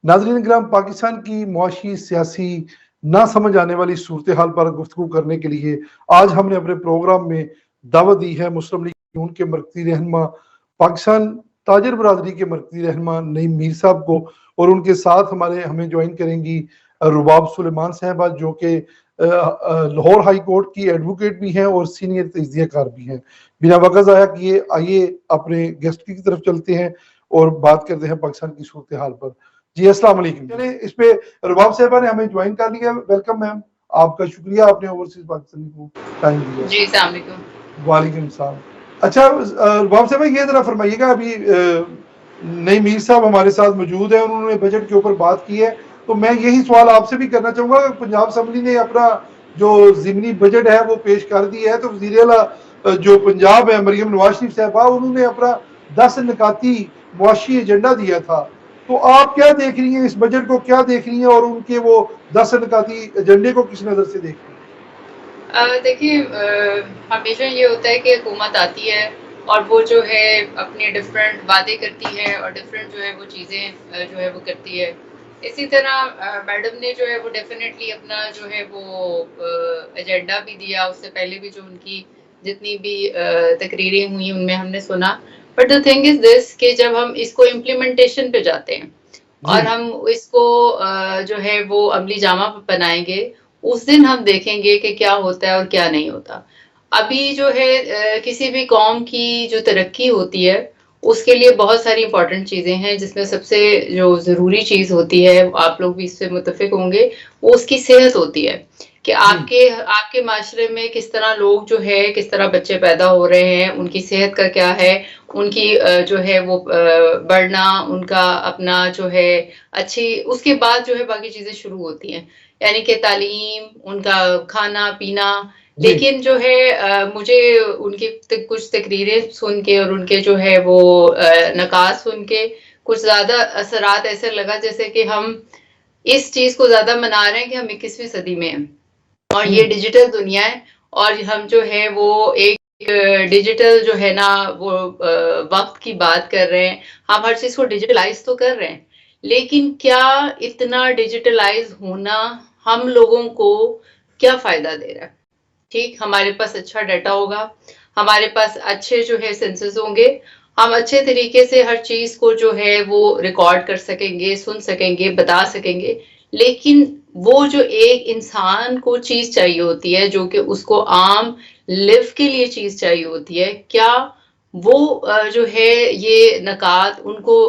नाज़रीन किराम, पाकिस्तान की मुआशी सियासी ना समझ आने वाली सूरत हाल पर गुफ्तगू करने के लिए आज हमने अपने प्रोग्राम में दावत दी है मुस्लिम लीग नून के मरकज़ी रहनुमा, पाकिस्तान ताजर बरादरी के मरकज़ी रहनुमा नईम मीर साहब को, और उनके साथ हमें ज्वाइन करेंगी रुबाब सुलेमान साहबा, जो कि लाहौर हाई कोर्ट की एडवोकेट भी हैं और सीनियर तजिया कार भी हैं। बिना वक़्त ज़ाया किए आइए अपने गेस्ट की तरफ चलते हैं और बात करते हैं पाकिस्तान की सूरत हाल पर। जी अस्सलाम वालेकुम। चलिए, इस पे रुबाब साहबा ने हमें ज्वाइन कर लिया। वेलकम मैम, आपका शुक्रिया, आपने ओवरसीज पाकिस्तानी को टाइम दिया। जी अस्सलाम वालेकुम। वालेकुम सलाम। अच्छा रुबाब साहबा, ये जरा फरमाइएगा, अभी नईम मीर साहब हमारे साथ मौजूद है, उन्होंने बजट के ऊपर बात की है, तो मैं यही सवाल आपसे भी करना चाहूंगा। पंजाब असम्बली ने अपना जो ज़िमनी बजट है वो पेश कर दिया है, तो वज़ीर आला जो पंजाब है मरियम नवाज शरीफ साहबा, उन्होंने अपना 10 निकाती मुआशी एजेंडा दिया था। तो आप क्या देख रही हैं, इस बजट को क्या देख रही हैं, और उनके वो 10 निकाती एजेंडे को किस नज़र से देख रही हैं? देखिए, हमेशा ये होता है कि हुकूमत आती है और वो जो है अपने डिफरेंट वादे करती है और डिफरेंट जो है वो चीज़ें जो है वो करती है। इसी तरह मैडम ने जो है वो डेफिनेटली अपना जो है वो एजेंडा भी दिया। उससे पहले भी जो उनकी जितनी भी तकरीरें हुई उनमें हमने सुना। But the thing is this कि जब हम इसको इम्प्लीमेंटेशन पे जाते हैं और हम इसको जो है वो अमली जामा बनाएंगे, उस दिन हम देखेंगे कि क्या होता है और क्या नहीं होता। अभी जो है किसी भी कौम की जो तरक्की होती है उसके लिए बहुत सारी इंपॉर्टेंट चीजें हैं, जिसमें सबसे जो जरूरी चीज होती है, आप लोग भी इससे मुत्तफिक होंगे, वो उसकी सेहत होती है कि आपके आपके माशरे में किस तरह लोग जो है, किस तरह बच्चे पैदा हो रहे हैं, उनकी सेहत का क्या है, उनकी जो है वो बढ़ना, उनका अपना जो है अच्छी, उसके बाद जो है बाकी चीजें शुरू होती हैं, यानी कि तालीम, उनका खाना पीना। लेकिन जो है मुझे उनकी कुछ तकरीरें सुन के और उनके जो है वो नकात सुन के कुछ ज्यादा असरात ऐसे लगा जैसे कि हम इस चीज को ज्यादा मना रहे हैं कि हम 21वीं सदी में हैं और ये डिजिटल दुनिया है और हम जो है वो एक डिजिटल जो है ना वो वक्त की बात कर रहे हैं। हम हर चीज को डिजिटलाइज तो कर रहे हैं, लेकिन क्या इतना डिजिटलाइज होना हम लोगों को क्या फायदा दे रहा है? ठीक, हमारे पास अच्छा डाटा होगा, हमारे पास अच्छे जो है सेंसस होंगे, हम अच्छे तरीके से हर चीज को जो है वो रिकॉर्ड कर सकेंगे, सुन सकेंगे, बता सकेंगे। लेकिन वो जो एक इंसान को चीज चाहिए होती है, जो कि उसको आम लिव के लिए चीज चाहिए होती है, क्या वो जो है ये नकात उनको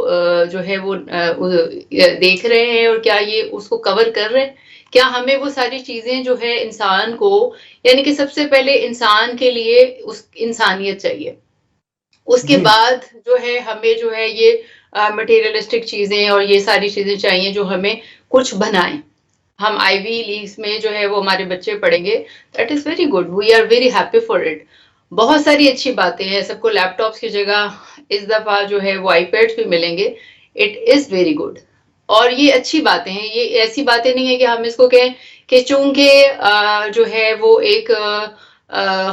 जो है वो देख रहे हैं और क्या ये उसको कवर कर रहे हैं? क्या हमें वो सारी चीजें जो है इंसान को, यानी कि सबसे पहले इंसान के लिए उस इंसानियत चाहिए, उसके बाद जो है हमें जो है ये मटेरियलिस्टिक चीजें और ये सारी चीजें चाहिए जो हमें कुछ बनाएं। हम आईवी लीग्स में जो है वो हमारे बच्चे पढ़ेंगे, that is very good, we are very happy for it. बहुत सारी अच्छी बातें हैं, सबको लैपटॉप्स की जगह इस दफा जो है वो आईपैड्स भी मिलेंगे, इट इज वेरी गुड। और ये अच्छी बातें हैं, ये ऐसी बातें नहीं है कि हम इसको कहें कि चूंकि जो है वो एक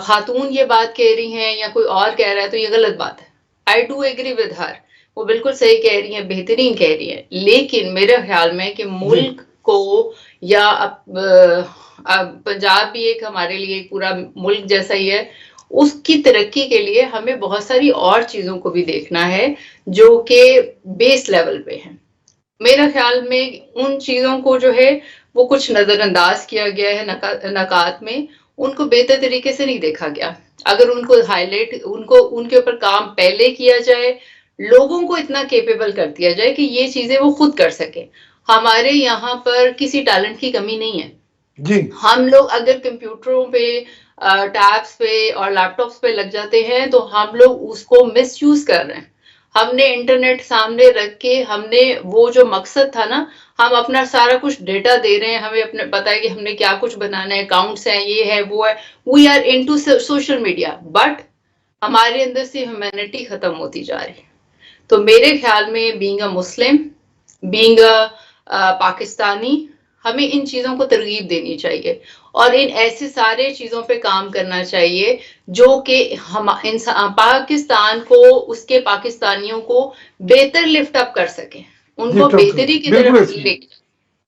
खातून ये बात कह रही हैं या कोई और कह रहा है तो ये गलत बात है। I do agree with her, वो बिल्कुल सही कह रही है, बेहतरीन कह रही है, लेकिन मेरे ख्याल में कि मुल्क को या पंजाब भी एक हमारे लिए एक पूरा मुल्क जैसा ही है, उसकी तरक्की के लिए हमें बहुत सारी और चीजों को भी देखना है जो कि बेस लेवल पे है। मेरा ख्याल में उन चीजों को जो है वो कुछ नजरअंदाज किया गया है, नकात में उनको बेहतर तरीके से नहीं देखा गया। अगर उनको हाईलाइट, उनको उनके ऊपर काम पहले किया जाए, लोगों को इतना कैपेबल कर दिया जाए कि ये चीजें वो खुद कर सके। हमारे यहाँ पर किसी टैलेंट की कमी नहीं है जी। हम लोग अगर कंप्यूटरों पे, टैब्स पे और लैपटॉप्स पे लग जाते हैं तो हम लोग उसको मिसयूज कर रहे हैं। हमने इंटरनेट सामने रख के, हमने वो जो मकसद था ना, हम अपना सारा कुछ डेटा दे रहे हैं, हमें अपने पता है कि हमने क्या कुछ बनाना है, अकाउंट्स हैं, ये है वो है, we are into social media, but हमारे अंदर से ह्यूमैनिटी खत्म होती जा रही है। तो मेरे ख्याल में being a Muslim, being a Pakistani, हमें इन चीजों को तरगीब देनी चाहिए और इन ऐसे सारे चीजों पे काम करना चाहिए जो कि हम पाकिस्तान को, उसके पाकिस्तानियों को बेहतर लिफ्ट अप कर सके। उनको बेहतरी की तरफ लेके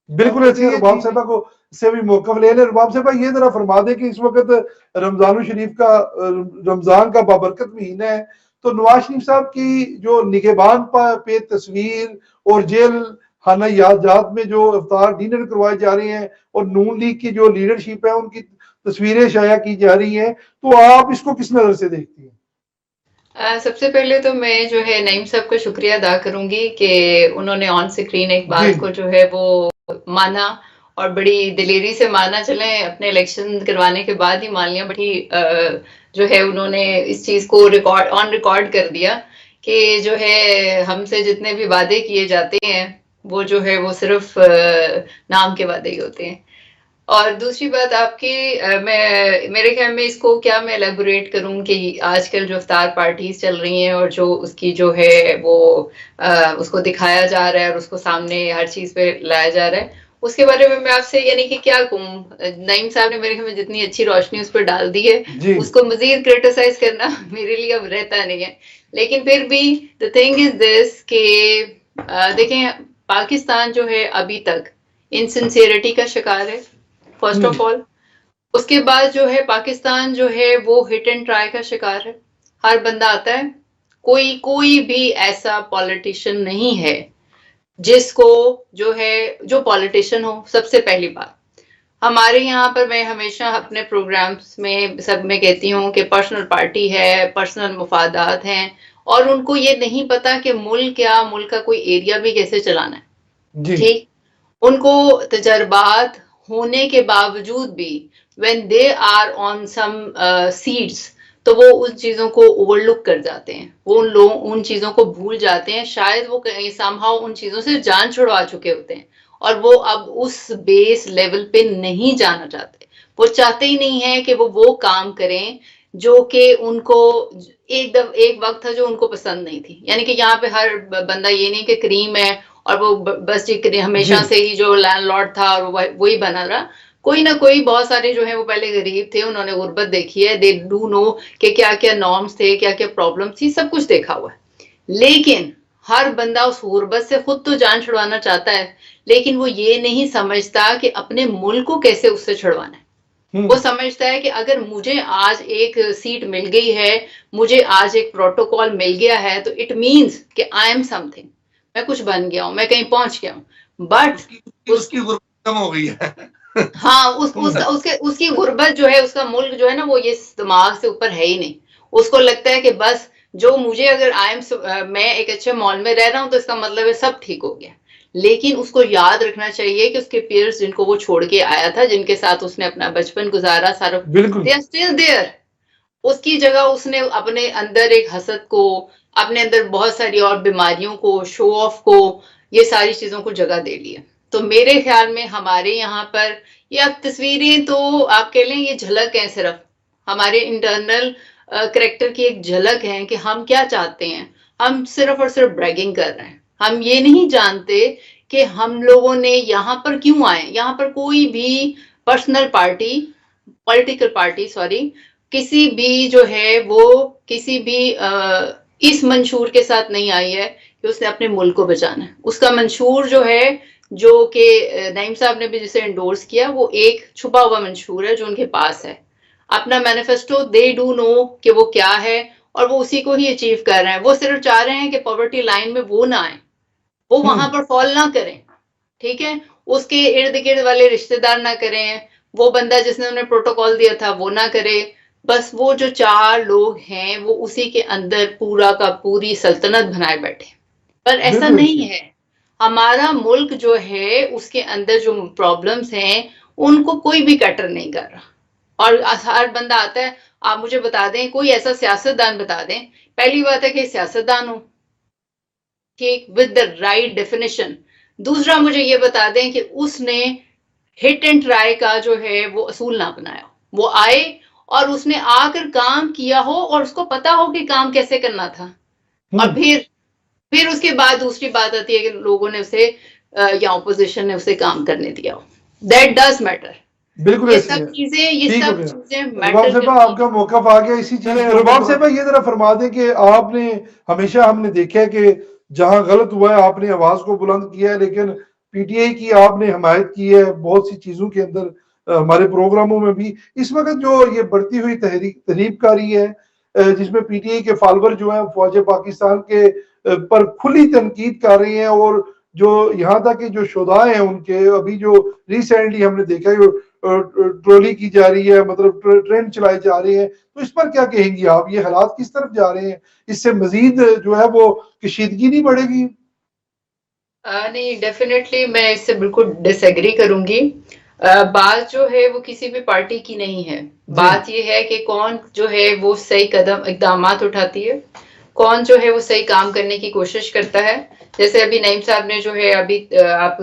बिल्कुल ऐसी है। रुबाब साहबा को से भी मौका ले लें। रुबाब साहबा ये जरा फरमा दे कि इस वक्त रमजान शरीफ का रमजान का बाबरकत महीना है, तो नवाज शरीफ साहब की जो निगहबान पे तस्वीर और जेल खाना याजात में जो इफ्तार डिनर करवाए जा रहे हैं और नून लीग की जो लीडरशिप है उनकी तस्वीरें शाया की जा रही हैं, तो आप इसको किस नजर से देखती हैं? सबसे पहले तो मैं जो है नईम साहब का शुक्रिया अदा करूंगी कि उन्होंने ऑन स्क्रीन एक बात को जो है वो माना और बड़ी दिलेरी से माना। चले अपने इलेक्शन करवाने के बाद ही मान लिया, बड़ी जो है उन्होंने इस चीज को ऑन रिकॉर्ड कर दिया कि जो है हमसे जितने भी वादे किए जाते हैं वो जो है वो सिर्फ नाम के वादे ही होते हैं। और दूसरी बात आपकी मैं मेरे ख्याल में इसको क्या मैं एलेबोरेट करूं कि आजकल जो इफ्तार पार्टीज चल रही हैं और जो उसकी जो है वो उसको दिखाया जा रहा है और उसको सामने हर चीज पे लाया जा रहा है, उसके बारे में मैं आपसे यानी कि क्या कहूँ। नईम साहब ने मेरे ख्याल में जितनी अच्छी रोशनी उस पर डाल दी है, उसको मजीद क्रिटिसाइज करना मेरे लिए अब रहता नहीं है। लेकिन फिर भी द थिंग इज दिस कि देखें पाकिस्तान जो है अभी तक इनसिंसियरिटी का शिकार है फर्स्ट ऑफ ऑल। उसके बाद जो है पाकिस्तान जो है वो हिट एंड ट्राई का शिकार है। हर बंदा आता है, कोई भी ऐसा पॉलिटिशियन नहीं है जिसको जो है जो पॉलिटिशियन हो। सबसे पहली बात हमारे यहाँ पर मैं हमेशा अपने प्रोग्राम्स में सब में कहती हूँ कि पर्सनल पार्टी है, पर्सनल मुफादात हैं और उनको ये नहीं पता कि मुल्क का कोई एरिया भी कैसे चलाना है। ठीक, उनको तजर्बात होने के बावजूद भी when they are on some seats तो वो उन चीजों को ओवरलुक कर जाते हैं, वो उन चीजों को भूल जाते हैं। शायद वो somehow उन चीजों से जान छुड़वा चुके होते हैं और वो अब उस बेस लेवल पे नहीं जाना चाहते। वो चाहते ही नहीं है कि वो काम करें जो कि उनको एक वक्त था जो उनको पसंद नहीं थी। यानी कि यहाँ पे हर बंदा ये नहीं कि करीम है और वो बस हमेशा से ही जो लैंडलॉर्ड था और वही बना रहा। कोई ना कोई बहुत सारे जो है वो पहले गरीब थे, उन्होंने गुर्बत देखी है, दे डू नो कि क्या क्या नॉर्म्स थे, क्या क्या प्रॉब्लम थी, सब कुछ देखा हुआ है। लेकिन हर बंदा उस गुर्बत से खुद तो जान छुड़वाना चाहता है, लेकिन वो ये नहीं समझता कि अपने मुल्क को कैसे उससे छुड़वाना है। वो समझता है कि अगर मुझे आज एक सीट मिल गई है, मुझे आज एक प्रोटोकॉल मिल गया है, तो इट मीन्स कि आई एम समथिंग, मैं कुछ बन गया हूं, मैं कहीं पहुंच गया हूं। बट उसकी गुर्बत कम हो गई है। हाँ, उसकी गुर्बत जो है, उसका मुल्क जो है ना, वो ये दिमाग से ऊपर है ही नहीं। उसको लगता है कि बस जो मुझे अगर मैं एक अच्छे मॉल में रह रहा हूं तो इसका मतलब है सब ठीक हो गया। लेकिन उसको याद रखना चाहिए कि उसके पीयर्स जिनको वो छोड़ के आया था, जिनके साथ उसने अपना बचपन गुजारा सारा, दे आर स्टिल देयर। उसकी जगह उसने अपने अंदर एक हसद को, अपने अंदर बहुत सारी और बीमारियों को, शो ऑफ को, ये सारी चीजों को जगह दे ली है। तो मेरे ख्याल में हमारे यहाँ पर ये अब तस्वीरें तो आप कह लें ये झलक है, सिर्फ हमारे इंटरनल करैक्टर की एक झलक है कि हम क्या चाहते हैं। हम सिर्फ और सिर्फ ब्रैगिंग कर रहे हैं। हम ये नहीं जानते कि हम लोगों ने यहाँ पर क्यों आए। यहाँ पर कोई भी personal party, political party sorry, किसी भी जो है वो किसी भी इस मंशूर के साथ नहीं आई है कि उसने अपने मुल्क को बचाना है। उसका मंशूर जो है, जो कि नईम साहब ने भी जिसे एंडोर्स किया, वो एक छुपा हुआ मंशूर है जो उनके पास है। अपना मैनिफेस्टो दे डू नो कि वो क्या है और वो उसी को ही अचीव कर रहे हैं। वो सिर्फ चाह रहे हैं कि पॉवर्टी लाइन में वो ना आए, वो वहां पर फॉल ना करें, ठीक है। उसके इर्द गिर्द वाले रिश्तेदार ना करें, वो बंदा जिसने उन्हें प्रोटोकॉल दिया था वो ना करे। बस वो जो 4 लोग हैं वो उसी के अंदर पूरा का पूरी सल्तनत बनाए बैठे। पर ऐसा नहीं है। हमारा मुल्क जो है उसके अंदर जो प्रॉब्लम्स हैं उनको कोई भी कैटर नहीं कर रहा। और हर बंदा आता है, आप मुझे बता दें कोई ऐसा सियासतदान बता दें। पहली बात है कि सियासतदान हो, ठीक, विद द राइट डेफिनेशन। दूसरा मुझे ये बता दें कि उसने हिट एंड ट्राई का जो है वो असूल ना बनाया। वो आए और उसने आकर काम किया हो और उसको पता हो कि काम कैसे करना था। और फिर उसके बाद दूसरी बात आती है कि लोगों ने उसे या ऑपोजिशन ने उसे काम करने दिया हो। That does matter. बिल्कुल, ये सब चीजें मैटर। आपका मौका आ गया इसी चीज। रुबाब साहब ये जरा फरमा दें कि आपने हमेशा, हमने देखा है कि जहां गलत हुआ है आपने आवाज को बुलंद किया है, लेकिन पीटीआई की आपने हमायत की है बहुत सी चीजों के अंदर, हमारे प्रोग्रामों में भी। इस वक्त जो ये बढ़ती हुई तहरीबकारी है, जिसमें पीटीआई के फॉलोअर जो है फौज पाकिस्तान के पर खुली तनकीद कर रहे हैं, और जो यहाँ तक कि जो शुदाए हैं उनके, अभी जो रिसेंटली हमने देखा है ट्रोली की जा रही है, मतलब ट्रेन चलाई जा रही है, तो इस पर क्या कहेंगी आप? ये हालात किस तरफ जा रहे हैं? इससे मजीद जो है वो कशीदगी नहीं बढ़ेगी? नहीं, डेफिनेटली मैं इससे बिल्कुल डिसएग्री करूंगी। बात जो है वो किसी भी पार्टी की नहीं है। बात ये है कि कौन जो है वो सही कदम इकदामात उठाती है, कौन जो है वो सही काम करने की कोशिश करता है। जैसे अभी नईम साहब ने जो है अभी आप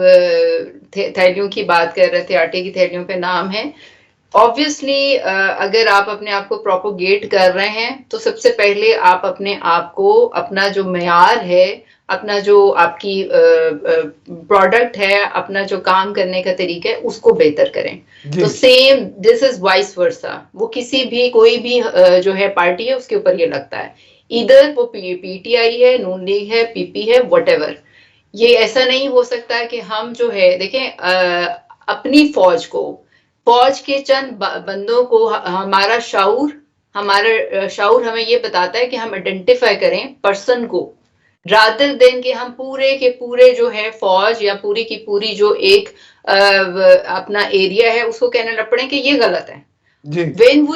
थैलियों की बात कर रहे थे, आटे की थैलियों पे नाम है। ऑब्वियसली अगर आप अपने आप को प्रोपोगेट कर रहे हैं तो सबसे पहले आप अपने आप को, अपना जो मेयार है, अपना जो आपकी प्रोडक्ट है, अपना जो काम करने का तरीका है, उसको बेहतर करें। तो same this is vice versa. वो किसी भी कोई भी जो है पार्टी है उसके ऊपर ये लगता है, इधर वो पीटीआई है, नून लीग है, पीपी है, व्हाटएवर। ये ऐसा नहीं हो सकता कि हम जो है देखें अपनी फौज के चंद बंदों को हमारा शाऊर हमें ये बताता है कि हम आइडेंटिफाई करें पर्सन को, रादर देन कि हम पूरे के पूरे जो है फौज या पूरी की पूरी जो एक अपना एरिया है उसको कहने लग पड़े कि ये गलत है। When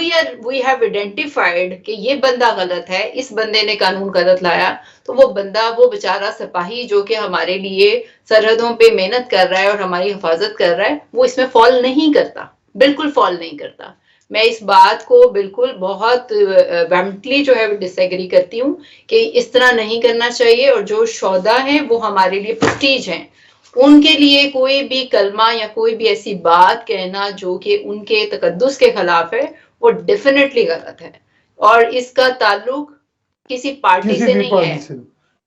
we have identified कि ये बंदा गलत है, इस बंदे ने कानून गलत लाया, तो वो बंदा, वो बेचारा सिपाही जो कि हमारे लिए सरहदों पे मेहनत कर रहा है और हमारी हिफाजत कर रहा है, वो इसमें फॉल नहीं करता, बिल्कुल फॉल नहीं करता। मैं इस बात को बिल्कुल बहुत वेहेमेंटली जो है डिसएग्री करती हूँ कि इस तरह नहीं करना चाहिए। और जो शोधा हैं वो हमारे लिए प्रेस्टीज हैं, उनके लिए कोई भी कलमा या कोई भी ऐसी बात कहना जो कि उनके तकद्दुस के खिलाफ है, वो डेफिनेटली गलत है। और इसका ताल्लुक किसी पार्टी से नहीं है,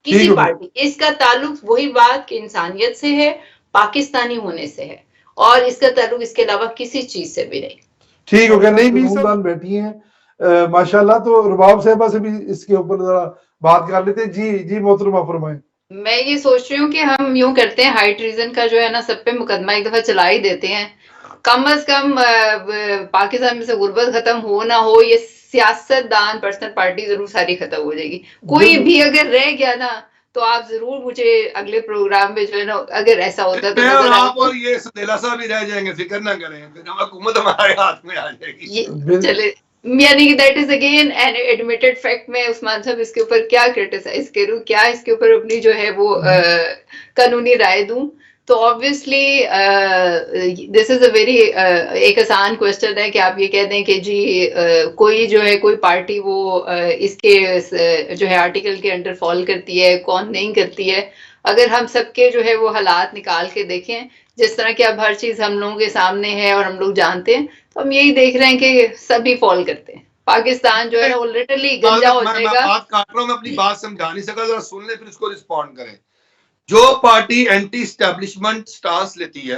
किसी पार्टी, इसका ताल्लुक वही बात कि इंसानियत से है, पाकिस्तानी होने से है, और इसका ताल्लुक इसके अलावा किसी चीज से भी नहीं। ठीक हो गया। नहीं भी बैठी हैं माशाल्लाह, तो रुबाब साहिबा से भी इसके ऊपर जरा बात कर लेते हैं। जी मोहतरमा फरमाएं। मैं ये सोच रही हूँ कि हम यूं करते हैं, हाई ट्रीजन का जो है ना सब पे मुकदमा एक दफा चला ही देते हैं, कम अज कम पाकिस्तान में से गुर्बत खत्म हो ना हो, ये सियासतदान पर्सनल पार्टी जरूर सारी खत्म हो जाएगी। कोई भी अगर रह गया ना तो आप जरूर मुझे अगले प्रोग्राम में जो है ना, अगर ऐसा होता तो आप और ये सदेला साहब भी रह जाएंगे, फिक्र ना करें, फिर हुकूमत हमारे हाथ में आ जाएगी। चले, यानी कि that is again an admitted fact. में उस्मान साहब इसके ऊपर क्या क्रिटिसाइज करूं, क्या इसके ऊपर अपनी जो है वो कानूनी राय दूं? तो obviously this is a very एक आसान क्वेश्चन है कि आप ये कह दें कि जी कोई जो है कोई पार्टी वो इसके जो है आर्टिकल के अंडर फॉल करती है, कौन नहीं करती है। अगर हम सबके जो है वो हालात निकाल के देखें, जिस तरह की अब हर चीज हम लोगों के सामने है और हम लोग जानते हैं, तो हम यही देख रहे हैं कि सभी फॉल करते हैं। पाकिस्तान जो है ना वो लिटरली गंजा हो जाएगा। बात काट रहा हूं, मैं अपनी बात समझा नहीं सका, जरा सुन ले फिर उसको रिस्पॉन्ड करें। जो पार्टी एंटी स्टैब्लिशमेंट स्टांस लेती है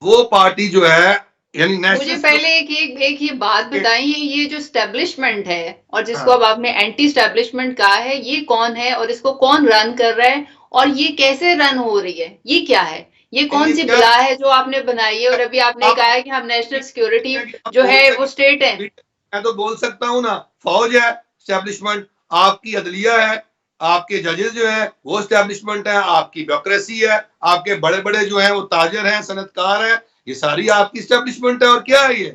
वो पार्टी जो है, यानी मुझे पहले एक ये बात बताइए, ये जो स्टैब्लिशमेंट है और जिसको अब आपने एंटी स्टैब्लिशमेंट कहा है, ये कौन है और इसको कौन रन कर रहा है और ये कैसे रन हो रही है, ये क्या है, ये कौन सी बला है जो आपने बनाई है? और अभी आपने कहा है कि हम नेशनल सिक्योरिटी जो है वो स्टेट है। मैं तो बोल सकता हूँ ना, फौज है स्टैब्लिशमेंट, आपकी अदलिया है, आपके जजेस जो है वो स्टैब्लिशमेंट है, आपकी ब्यूरोक्रेसी है, आपके बड़े बड़े जो है वो ताजर हैं, सनतकार हैं, ये सारी आपकी स्टैब्लिशमेंट है। और क्या है ये?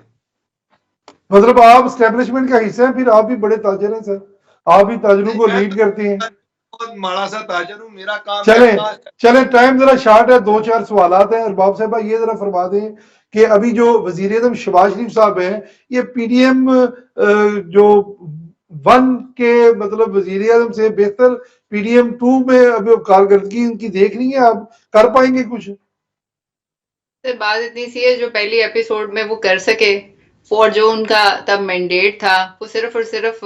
मतलब आप स्टैब्लिशमेंट का हिस्सा हैं, फिर आप भी बड़े ताजर हैं सर, आप भी ताजरों को लीड करते हैं। बहुत माड़ा सा ताजर हूं, मेरा काम चले टाइम जरा शार्ट है, दो चार सवालात हैं। और बाब साहब ये जरा फरमा दें कि अभी जो वजीर आज़म शहबाज शरीफ साहब हैं, ये पीडीएम जो 1 के मतलब वजीर आज़म से बेहतर पीडीएम 2 में अभी कारकर्दगी उनकी देख रही है, आप कर पाएंगे कुछ? बात इतनी सी है, जो पहली एपिसोड में वो कर सके, और जो उनका तब मैंडेट था वो सिर्फ और सिर्फ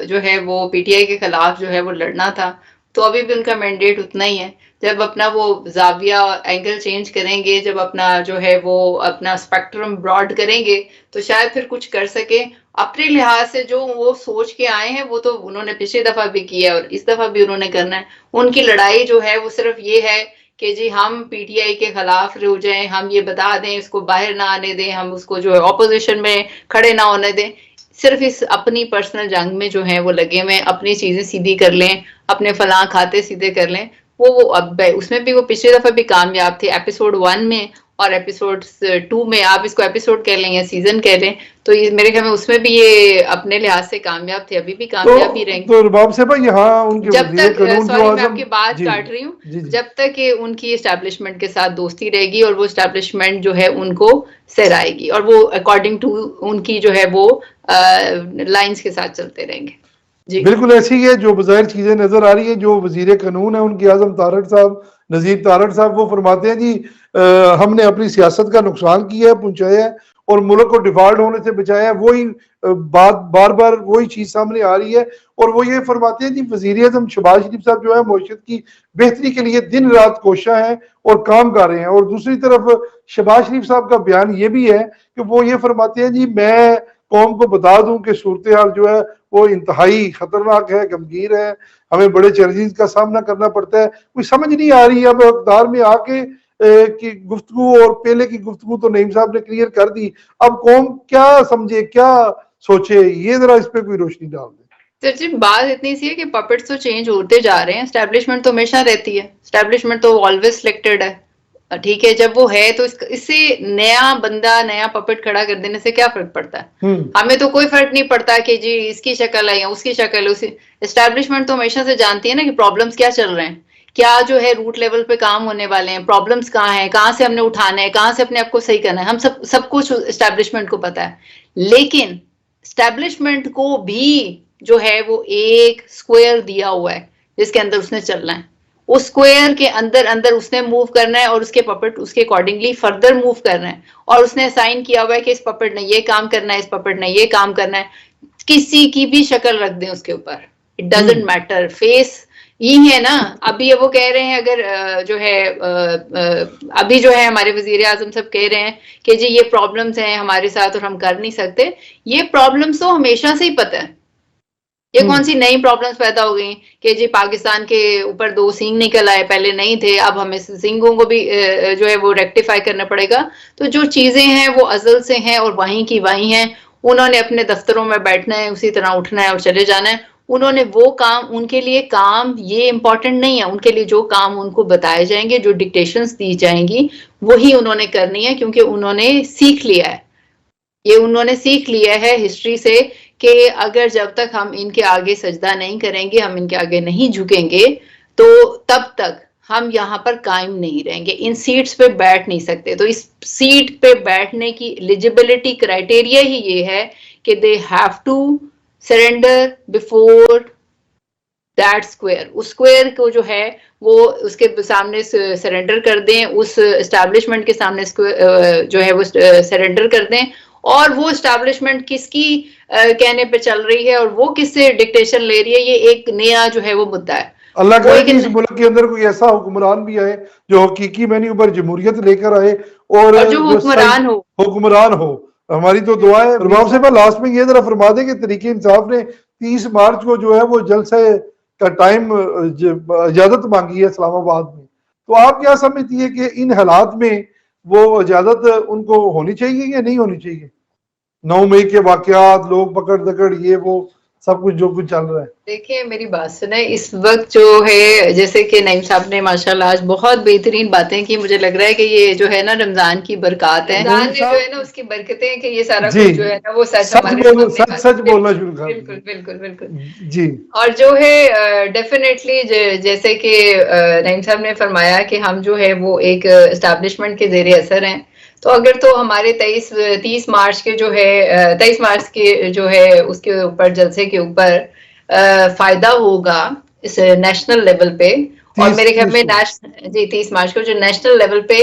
जो है वो पीटीआई के खिलाफ जो है वो लड़ना था, तो अभी भी उनका मैंडेट उतना ही है। जब अपना वो जाविया एंगल चेंज करेंगे, जब अपना जो है वो अपना स्पेक्ट्रम ब्रॉड करेंगे, तो शायद फिर कुछ कर सके। अपने लिहाज से जो वो सोच के आए हैं वो तो उन्होंने पिछली दफा भी किया और इस दफा भी उन्होंने करना है। उनकी लड़ाई जो है वो सिर्फ ये है कि जी हम पीटीआई के खिलाफ हो जाएं, हम ये बता दें, इसको बाहर ना आने दें, हम उसको जो है ऑपोजिशन में खड़े ना होने दें। सिर्फ इस अपनी पर्सनल जंग में जो है वो लगे हुए, अपनी चीजें सीधी कर लें, अपने फलां खाते सीधे कर लें। वो अब उसमें भी वो पिछली दफा भी कामयाब थे एपिसोड 1 में और एपिसोड 2 में। आप इसको एपिसोड कह लें या सीजन कह लें, तो ये मेरे ख्याल में उसमें भी ये अपने लिहाज से कामयाब थे, अभी भी कामयाब ही रहेंगे। तो रबाब साहब यहाँ उनके जब तक, सॉरी मैं आपकी बात जी, काट रही हूँ, जी, जी। जब तक कि उनकी एस्टैब्लिशमेंट के साथ दोस्ती रहेगी और वो एस्टैब्लिशमेंट जो है उनको सराएगी और वो अकॉर्डिंग टू उनकी जो है वो लाइंस के साथ चलते रहेंगे। जी बिल्कुल ऐसी ही है जो बज़ाहिर चीजें नजर आ रही है। जो वजीर कानून है उनके आजम तारड़ साहब, नजीर तारड़ साहब, वो फरमाते हैं जी हमने अपनी सियासत का नुकसान किया है, पहुंचाया है और मुल्क को डिफॉल्ट होने से बचाया है। वही बात बार बार वही चीज सामने आ रही है और वो ये फरमाते हैं जी वजीर आजम शहबाज शरीफ साहब जो है मईशत की बेहतरी के लिए दिन रात कोशा है और काम कर रहे हैं। और दूसरी तरफ शहबाज शरीफ साहब का बयान ये भी है कि वो ये फरमाते हैं जी मैं कौम को बता दूं कि सूरत हाल जो है वो इंतहाई खतरनाक है, गंभीर है, हमें बड़े चैलेंजेस का सामना करना पड़ता है। कोई समझ नहीं आ रही अब इक़्तिदार में आके कि गुफ्तगू, और पहले की गुफ्तगू तो नईम साहब ने क्लियर कर दी, अब कौम क्या समझे, क्या सोचे, ये जरा इस पे कोई रोशनी डाल दे। सर जी बात इतनी सी है कि पपेट्स तो चेंज होते जा रहे हैं, एस्टैब्लिशमेंट तो हमेशा रहती है, एस्टैब्लिशमेंट तो ऑलवेज सिलेक्टेड है, ठीक है। जब वो है तो इससे नया बंदा, नया पपेट खड़ा कर देने से क्या फर्क पड़ता है? हमें तो कोई फर्क नहीं पड़ता कि जी इसकी शक्ल है या उसकी शक्ल है। उसी एस्टैब्लिशमेंट तो हमेशा से जानती है ना कि प्रॉब्लम्स क्या चल रहे हैं, क्या जो है रूट लेवल पे काम होने वाले हैं, प्रॉब्लम्स कहाँ हैं, कहाँ से हमने उठाना है, कहाँ से अपने आप को सही करना है, हम सब कुछ एस्टैब्लिशमेंट को पता है। लेकिन एस्टैब्लिशमेंट को भी जो है वो एक स्क्वायर दिया हुआ है जिसके अंदर उसने चलना है, उस स्क्वायर के अंदर अंदर उसने मूव करना है और उसके पपेट उसके अकॉर्डिंगली फर्दर मूव करना है। और उसने असाइन किया हुआ है कि इस पपेट ने ये काम करना है, इस पपेट ने ये काम करना है। किसी की भी शक्ल रख दें उसके ऊपर, इट डजंट मैटर, फेस यही है ना। अभी वो कह रहे हैं अगर जो है अभी जो है हमारे वजीर आजम सब कह रहे हैं कि जी ये प्रॉब्लम्स हैं हमारे साथ और हम कर नहीं सकते। ये प्रॉब्लम्स तो हमेशा से ही पता है, ये कौन सी नई प्रॉब्लम्स पैदा हो गई कि जी पाकिस्तान के ऊपर 2 सींग निकल आए, पहले नहीं थे, अब हमें सींगों को भी जो है वो रेक्टिफाई करना पड़ेगा। तो जो चीजें हैं वो अजल से हैं और वहीं की वहीं हैं। उन्होंने अपने दफ्तरों में बैठना है, उसी तरह उठना है और चले जाना है। उन्होंने वो काम, उनके लिए काम ये इंपॉर्टेंट नहीं है, उनके लिए जो काम उनको बताए जाएंगे, जो डिक्टेशंस दी जाएंगी वही उन्होंने करनी है, क्योंकि उन्होंने सीख लिया है, ये उन्होंने सीख लिया है हिस्ट्री से कि अगर जब तक हम इनके आगे सजदा नहीं करेंगे, हम इनके आगे नहीं झुकेंगे, तो तब तक हम यहाँ पर कायम नहीं रहेंगे, इन सीट्स पे बैठ नहीं सकते। तो इस सीट पे बैठने की एलिजिबिलिटी क्राइटेरिया ही ये है कि they have to surrender before that square. उस स्क्वायर को जो है वो उसके सामने सरेंडर कर दें, उस एस्टैब्लिशमेंट के सामने जो है वो सरेंडर कर दें। और वो एस्टैब्लिशमेंट किसकी कहने पे चल रही है और वो किससे डिक्टेशन ले रही है, ये एक नया जो है वो मुद्दा है। अल्लाह करे कि इस मुल्क के अंदर कोई ऐसा हुक्मरान भी आए जो हकीकी मैन्यू पर जमहूरियत लेकर आए और जो हुक्मरान हो। हमारी तो दुआ है। रबाब साहब लास्ट में ये जरा फरमा दें कि तरीके इंसाफ ने 30 मार्च को जो है वो जलसे का टाइम इजाजत मांगी है इस्लामाबाद में, तो आप क्या समझती है कि इन हालात में वो इजाजत उनको होनी चाहिए या नहीं होनी चाहिए? 9 मई के वाकयात, लोग पकड़ दकड़, ये वो सब कुछ जो कुछ चल रहा है। देखिए मेरी बात सुने, इस वक्त जो है जैसे कि नईम साहब ने माशाल्लाह आज बहुत बेहतरीन बातें की, मुझे लग रहा है कि ये जो है ना रमजान की बरकत है, रमजान ने जो है ना उसकी बरकतें कि ये सारा कुछ जो है ना वो सच बोलना शुरू कर। बिल्कुल बिल्कुल बिल्कुल जी। और जो है डेफिनेटली जैसे कि नईम साहब ने फरमाया कि हम जो है वो एक एस्टैब्लिशमेंट के जेरे असर हैं, तो अगर तो हमारे 30 मार्च के जो है 23 मार्च के जो है उसके ऊपर जलसे के ऊपर फायदा होगा इस नेशनल लेवल पे, और मेरे ख्याल में 30 मार्च को जो नेशनल लेवल पे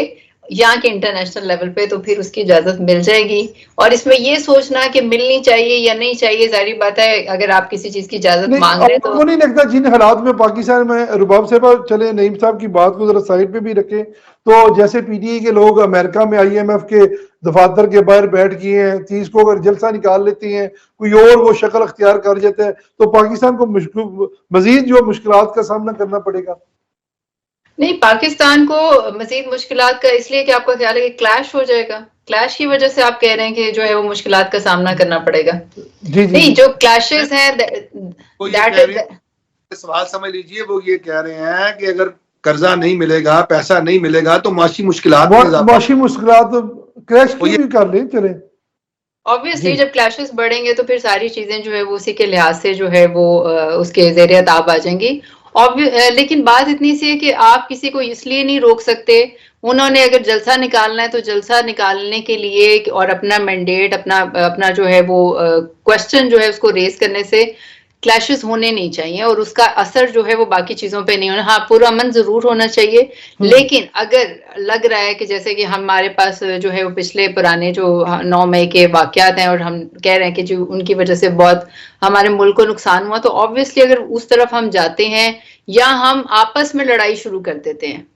यहाँ के इंटरनेशनल लेवल पे, तो फिर उसकी इजाजत मिल जाएगी। और इसमें ये सोचना कि मिलनी चाहिए या नहीं चाहिए, जारी बात है अगर आप किसी चीज की इजाजत नहीं, मांग रहे हैं तो आपको नहीं लगता जिन हालात में पाकिस्तान में रुबाब साहब, चले नईम साहब की बात को जरा साइड पे भी रखें, तो जैसे पीटीआई के लोग अमेरिका में आईएमएफ के दफातर के बाहर बैठ गए हैं, 30 को अगर जलसा निकाल लेते हैं, कोई और वो शक्ल अख्तियार कर जाता है, तो पाकिस्तान को मजीद जो मुश्किलात का सामना करना पड़ेगा। नहीं, पाकिस्तान को मजीद मुश्किलात का इसलिए कि आपका ख्याल है कि क्लैश हो जाएगा, क्लैश की वजह से आप कह रहे हैं कि जो है वो मुश्किलात का सामना करना पड़ेगा। जी नहीं, जो क्लैशेस हैं वो ये कह रहे हैं, सवाल समझ लीजिए, वो ये कह रहे हैं कि अगर कर्जा नहीं मिलेगा, पैसा नहीं मिलेगा तो माशी मुश्किलात क्रैश भी कर ले चले। ऑब्वियसली जब क्लैशेस बढ़ेंगे तो फिर सारी चीजें जो है वो उसी के लिहाज से जो है वो उसके ज़ेरे ताब आ जाएंगी। लेकिन बात इतनी सी है कि आप किसी को इसलिए नहीं रोक सकते, उन्होंने अगर जलसा निकालना है तो जलसा निकालने के लिए और अपना मैंडेट अपना जो है वो क्वेश्चन जो है उसको रेस करने से क्लैशेस होने नहीं चाहिए और उसका असर जो है वो बाकी चीजों पे नहीं होना। हाँ, पुरअमन जरूर होना चाहिए, लेकिन अगर लग रहा है कि जैसे कि हमारे पास जो है वो पिछले पुराने जो 9 मई के वाकयात हैं और हम कह रहे हैं कि जो उनकी वजह से बहुत हमारे मुल्क को नुकसान हुआ, तो ऑब्वियसली अगर उस तरफ हम जाते हैं या हम आपस में लड़ाई शुरू कर देते हैं,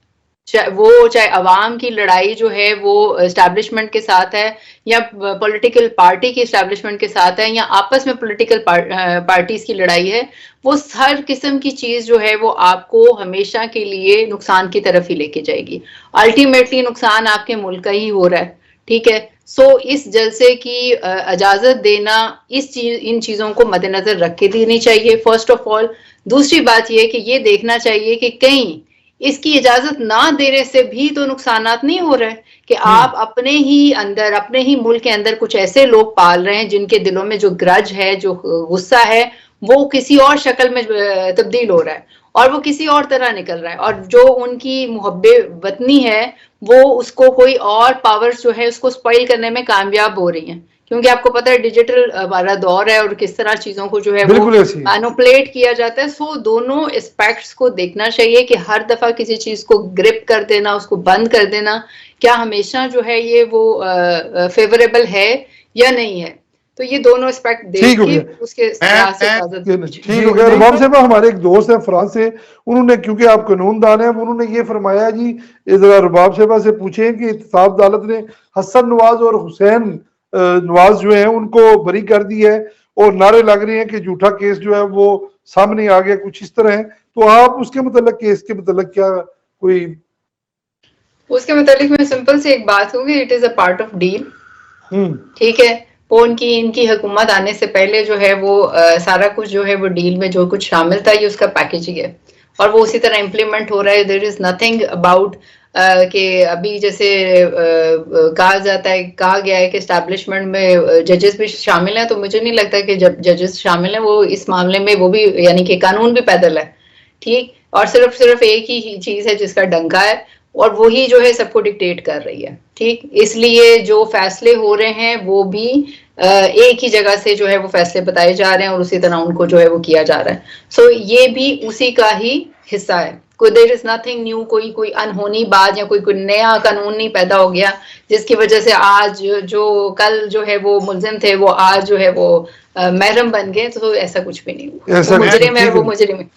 चाहे अवाम की लड़ाई जो है वो एस्टैब्लिशमेंट के साथ है या पॉलिटिकल पार्टी की एस्टैब्लिशमेंट के साथ है या आपस में पॉलिटिकल पार्टीज की लड़ाई है, वो हर किस्म की चीज जो है वो आपको हमेशा के लिए नुकसान की तरफ ही लेके जाएगी। अल्टीमेटली नुकसान आपके मुल्क का ही हो रहा है, ठीक है। सो इस जलसे की इजाजत देना इन चीजों को मद्देनजर रख के देनी चाहिए फर्स्ट ऑफ ऑल। दूसरी बात यह कि ये देखना चाहिए कि कहीं इसकी इजाजत ना देने से भी तो नुकसानात नहीं हो रहे कि आप अपने ही अंदर, अपने ही मुल्क के अंदर कुछ ऐसे लोग पाल रहे हैं जिनके दिलों में जो ग्रज है, जो गुस्सा है, वो किसी और शक्ल में तब्दील हो रहा है और वो किसी और तरह निकल रहा है, और जो उनकी मुहब्बे वतनी है वो उसको कोई और पावर्स जो है उसको स्पॉइल करने में कामयाब हो रही हैं, क्योंकि आपको पता है डिजिटल वाला दौर है और किस तरह चीजों को जो है वो मैनिपुलेट किया जाता है। सो दोनों एस्पेक्ट्स को देखना चाहिए कि हर दफा किसी चीज को ग्रिप कर देना, उसको बंद कर देना, क्या हमेशा जो है ये वो फेवरेबल है या नहीं है। तो ये दोनों एस्पेक्ट देख के उसके ठीक हो गया। रुबाब साहब हमारे एक दोस्त है फ्रांस से, उन्होंने, क्योंकि आप कानूनदान हैं, उन्होंने ये फरमाया जी, जरा रुबाब साहब से पूछें कि इत्तेफाक अदालत ने हसन नवाज और हुसैन नवाज जो है उनको बरी कर दी है और नारे लग रहे हैं कि झूठा केस जो है वो सामने आ गया, कुछ इस तरह है। तो आप उसके मतलब केस के मतलब क्या कोई उसके मतलब मैं सिंपल से एक बात कहूंगी, it is a part of deal, ठीक है। वो इनकी हुकूमत आने से पहले जो है वो सारा कुछ जो है वो डील में जो कुछ शामिल था ये उसका पैकेजिंग है और वो उसी तरह इम्प्लीमेंट हो रहा है। देयर इज नथिंग अबाउट कि अभी जैसे कहा गया है कि एस्टैब्लिशमेंट में जजेस भी शामिल हैं, तो मुझे नहीं लगता कि जब जजेस शामिल हैं वो इस मामले में वो भी, यानी कि कानून भी पैदल है, ठीक, और सिर्फ एक ही चीज है जिसका डंका है और वही जो है सबको डिक्टेट कर रही है, ठीक। इसलिए जो फैसले हो रहे हैं वो भी एक ही जगह से जो है वो फैसले बताए जा रहे हैं और उसी तरह उनको जो है वो किया जा रहा है। सो ये भी उसी का ही हिस्सा है। कोई देयर इज नथिंग न्यू, कोई अनहोनी बात या कोई नया कानून नहीं पैदा हो गया जिसकी वजह से आज जो कल जो है वो मुल्जिम थे वो आज जो है वो महरम बन गए, तो ऐसा कुछ भी नहीं हुआ। मुजरिम है वो मुजरिम है।